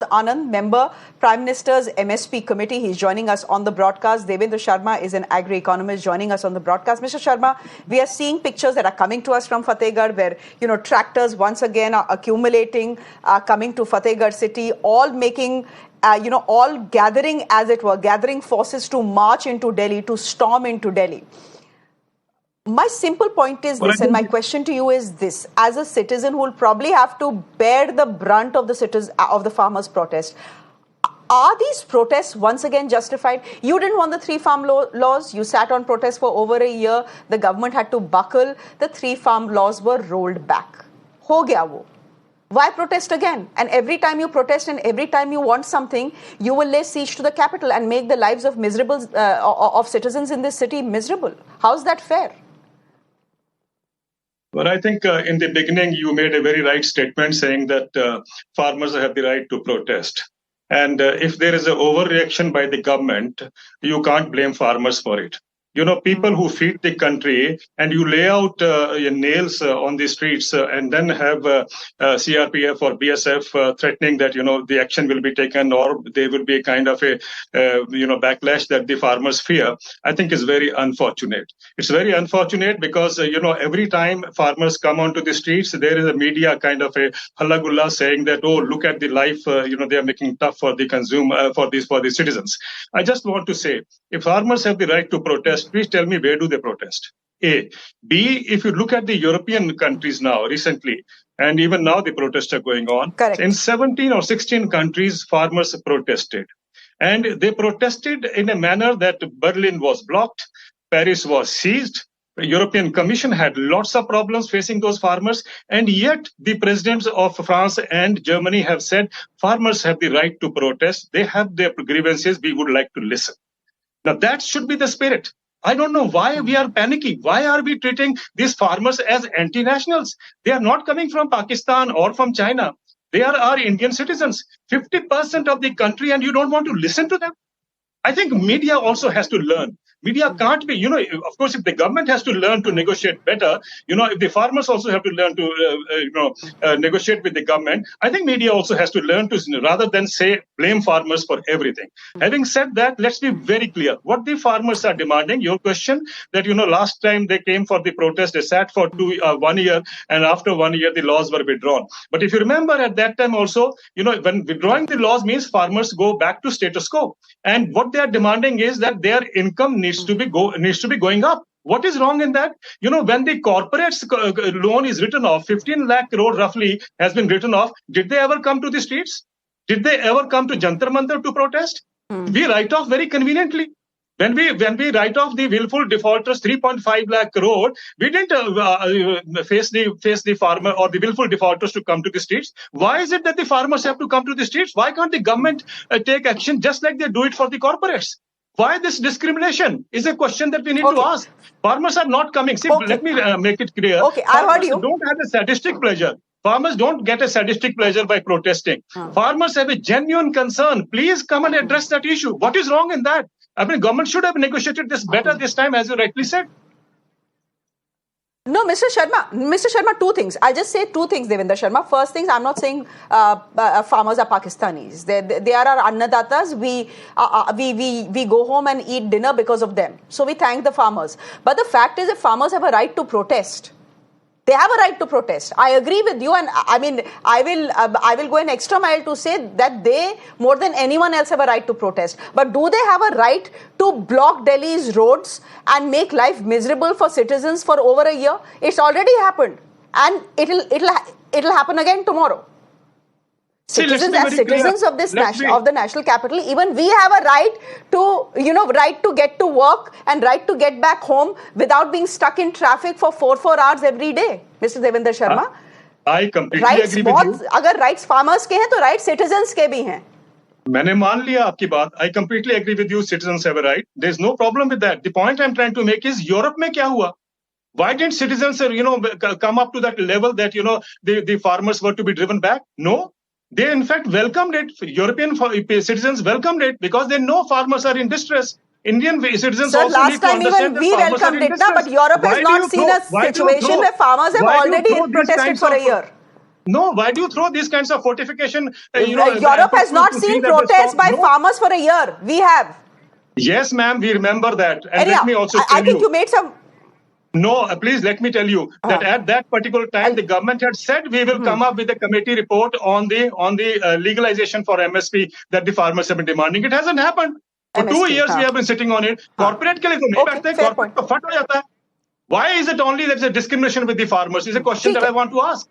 Anand, member, Prime Minister's MSP committee. He's joining us on the broadcast. Devendra Sharma is an agri-economist joining us on the broadcast. Mr. Sharma, we are seeing pictures that are coming to us from Fatehgarh where, tractors once again are accumulating, coming to Fatehgarh city, all making, all gathering, as it were, gathering forces to march into Delhi, to storm into Delhi. My simple point is this, and my question to you is this. As a citizen who will probably have to bear the brunt of the farmers' protest, are these protests once again justified? You didn't want the three farm laws. You sat on protest for over a year. The government had to buckle. The three farm laws were rolled back. Ho gaya wo. Why protest again? And every time you protest and every time you want something, you will lay siege to the capital and make the lives of of citizens in this city miserable. How's that fair? Well, I think in the beginning, you made a very right statement saying that farmers have the right to protest. And if there is an overreaction by the government, you can't blame farmers for it. People who feed the country and you lay out nails on the streets and then have CRPF or BSF threatening that, the action will be taken or there will be a kind of a, backlash that the farmers fear, I think is very unfortunate. It's very unfortunate because, every time farmers come onto the streets, there is a media kind of a halagulla saying that, oh, look at the life, they are making tough for the consumer, for the citizens. I just want to say, if farmers have the right to protest, please tell me, where do they protest? A. B, if you look at the European countries now, recently, and even now the protests are going on. Correct. In 17 or 16 countries, farmers protested. And they protested in a manner that Berlin was blocked, Paris was seized, the European Commission had lots of problems facing those farmers, and yet the presidents of France and Germany have said farmers have the right to protest. They have their grievances. We would like to listen. Now, that should be the spirit. I don't know why we are panicking. Why are we treating these farmers as anti-nationals? They are not coming from Pakistan or from China. They are our Indian citizens, 50% of the country, and you don't want to listen to them? I think media also has to learn. Media can't be, of course, if the government has to learn to negotiate better, if the farmers also have to learn to, negotiate with the government, I think media also has to learn to, rather than say, blame farmers for everything. Having said that, let's be very clear. What the farmers are demanding, your question, that, last time they came for the protest, they sat for 1 year, and after 1 year, the laws were withdrawn. But if you remember at that time also, when withdrawing the laws means farmers go back to status quo. And what they are demanding is that their income needs to be going up. What is wrong in that? When the corporate's loan is written off, 15 lakh crore roughly has been written off. Did they ever come to the streets? Did they ever come to Jantar Mantar to protest? We write off very conveniently. When we write off the willful defaulters 3.5 lakh crore, we didn't face the farmer or the willful defaulters to come to the streets. Why is it that the farmers have to come to the streets? Why can't the government take action just like they do it for the corporates? Why this discrimination is a question that we need to ask. Farmers are not coming. See, let me make it clear. Okay, I heard you. Don't have a sadistic pleasure. Farmers don't get a sadistic pleasure by protesting. Farmers have a genuine concern. Please come and address that issue. What is wrong in that? I mean, government should have negotiated this better this time, as you rightly said. No, Mr. Sharma, two things. I'll just say two things, Devendra Sharma. First things, I'm not saying farmers are Pakistanis. They are our annadatas. We go home and eat dinner because of them. So we thank the farmers. But the fact is, if farmers have a right to protest, they have a right to protest. I agree with you, and I mean, I will go an extra mile to say that they, more than anyone else, have a right to protest. But do they have a right to block Delhi's roads and make life miserable for citizens for over a year? It's already happened, and it'll happen again tomorrow. Citizens of the national capital, even we have a right to get to work and right to get back home without being stuck in traffic for 4 hours every day. Mr. Devendra Sharma, I completely agree with you. अगर rights farmers के हैं तो rights citizens के भी हैं. मैंने मान लिया आपकी बात. I completely agree with you. Citizens have a right. There's no problem with that. The point I'm trying to make is Europe में क्या हुआ? Why didn't citizens, come up to that level that, the farmers were to be driven back? No. They, in fact, welcomed it. European citizens welcomed it because they know farmers are in distress. Indian citizens also need to understand that farmers are in distress. But Europe has not seen a situation where farmers have already protested for a year. No, why do you throw these kinds of fortification? Europe has not seen protests by farmers for a year. We have. Yes, ma'am, we remember that. And Anyhow, let me also tell I think you made some. No, please let me tell you that at that particular time, the government had said we will come up with a committee report on the legalization for MSP that the farmers have been demanding. It hasn't happened. For MSP, 2 years we have been sitting on it. Corporate ke liye to nahi baithte, corporate to fat ho jata hai. Why is it only there's a discrimination with the farmers? Is a question that I want to ask.